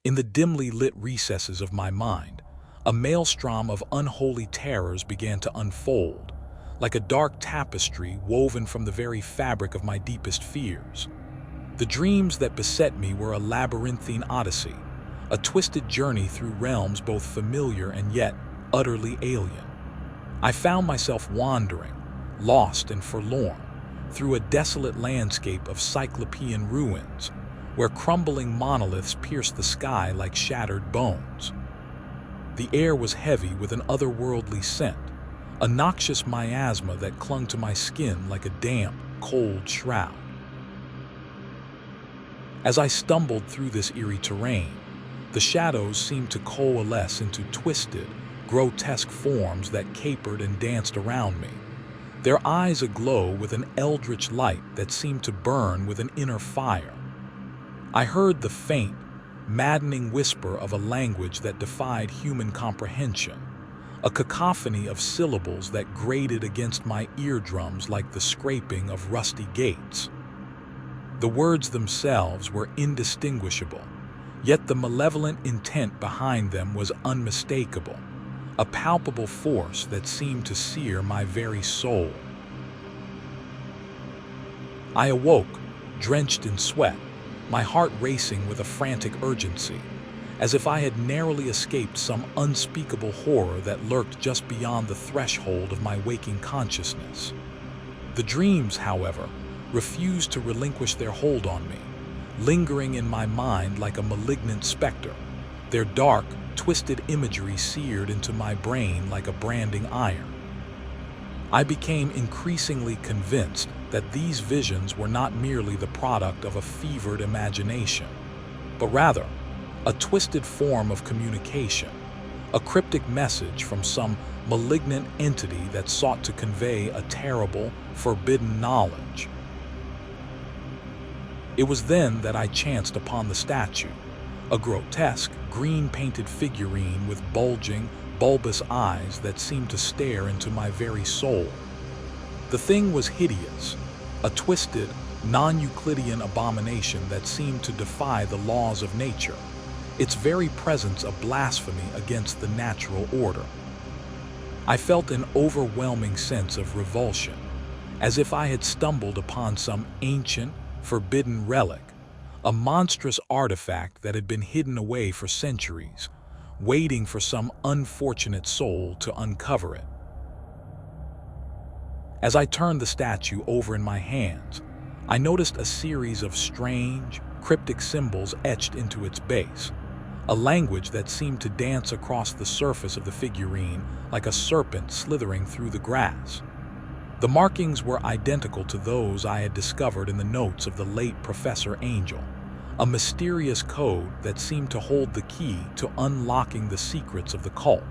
In the dimly lit recesses of my mind, a maelstrom of unholy terrors began to unfold, like a dark tapestry woven from the very fabric of my deepest fears. The dreams that beset me were a labyrinthine odyssey, a twisted journey through realms both familiar and yet utterly alien. I found myself wandering, lost and forlorn, through a desolate landscape of cyclopean ruins, where crumbling monoliths pierced the sky like shattered bones. The air was heavy with an otherworldly scent, a noxious miasma that clung to my skin like a damp, cold shroud. As I stumbled through this eerie terrain, the shadows seemed to coalesce into twisted, grotesque forms that capered and danced around me, their eyes aglow with an eldritch light that seemed to burn with an inner fire. I heard the faint, maddening whisper of a language that defied human comprehension, a cacophony of syllables that grated against my eardrums like the scraping of rusty gates. The words themselves were indistinguishable, yet the malevolent intent behind them was unmistakable, a palpable force that seemed to sear my very soul. I awoke, drenched in sweat, my heart racing with a frantic urgency, as if I had narrowly escaped some unspeakable horror that lurked just beyond the threshold of my waking consciousness. The dreams, however, refused to relinquish their hold on me, lingering in my mind like a malignant specter, their dark, twisted imagery seared into my brain like a branding iron. I became increasingly convinced that these visions were not merely the product of a fevered imagination, but rather a twisted form of communication, a cryptic message from some malignant entity that sought to convey a terrible, forbidden knowledge. It was then that I chanced upon the statue, a grotesque, green-painted figurine with bulging, bulbous eyes that seemed to stare into my very soul. The thing was hideous, a twisted, non-Euclidean abomination that seemed to defy the laws of nature, its very presence a blasphemy against the natural order. I felt an overwhelming sense of revulsion, as if I had stumbled upon some ancient, forbidden relic, a monstrous artifact that had been hidden away for centuries, waiting for some unfortunate soul to uncover it. As I turned the statue over in my hands, I noticed a series of strange, cryptic symbols etched into its base, a language that seemed to dance across the surface of the figurine like a serpent slithering through the grass. The markings were identical to those I had discovered in the notes of the late Professor Angell, a mysterious code that seemed to hold the key to unlocking the secrets of the cult.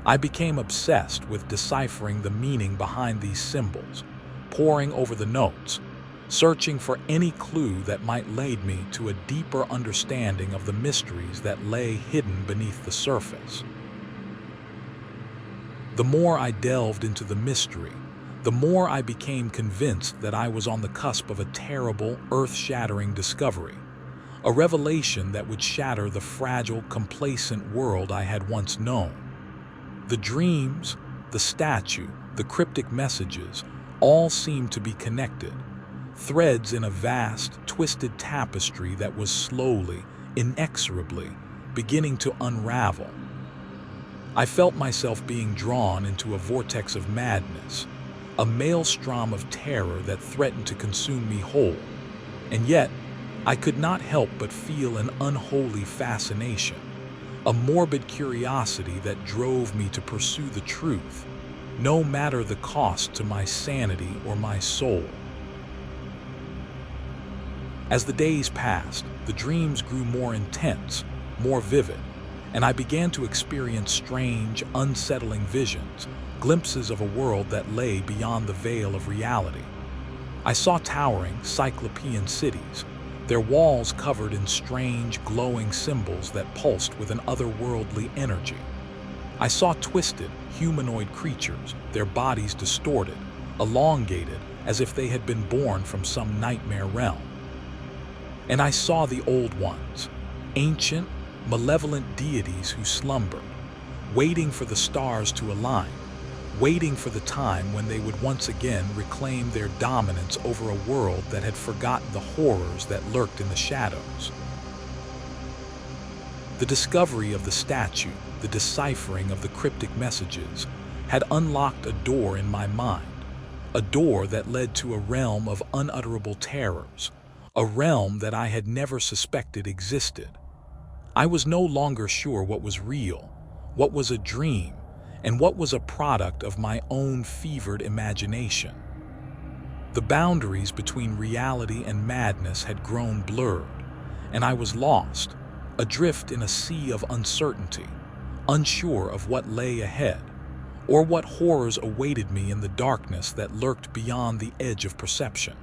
I became obsessed with deciphering the meaning behind these symbols, poring over the notes, searching for any clue that might lead me to a deeper understanding of the mysteries that lay hidden beneath the surface. The more I delved into the mystery, the more I became convinced that I was on the cusp of a terrible, earth-shattering discovery, a revelation that would shatter the fragile, complacent world I had once known. The dreams, the statue, the cryptic messages, all seemed to be connected, threads in a vast, twisted tapestry that was slowly, inexorably, beginning to unravel. I felt myself being drawn into a vortex of madness, a maelstrom of terror that threatened to consume me whole, and yet I could not help but feel an unholy fascination, a morbid curiosity that drove me to pursue the truth, no matter the cost to my sanity or my soul. As the days passed, the dreams grew more intense, more vivid, and I began to experience strange, unsettling visions, glimpses of a world that lay beyond the veil of reality. I saw towering, cyclopean cities, their walls covered in strange, glowing symbols that pulsed with an otherworldly energy. I saw twisted, humanoid creatures, their bodies distorted, elongated, as if they had been born from some nightmare realm. And I saw the old ones, ancient, malevolent deities who slumbered, waiting for the stars to align, waiting for the time when they would once again reclaim their dominance over a world that had forgotten the horrors that lurked in the shadows. The discovery of the statue, the deciphering of the cryptic messages, had unlocked a door in my mind, a door that led to a realm of unutterable terrors, a realm that I had never suspected existed. I was no longer sure what was real, what was a dream, and what was a product of my own fevered imagination. The boundaries between reality and madness had grown blurred, and I was lost, adrift in a sea of uncertainty, unsure of what lay ahead, or what horrors awaited me in the darkness that lurked beyond the edge of perception.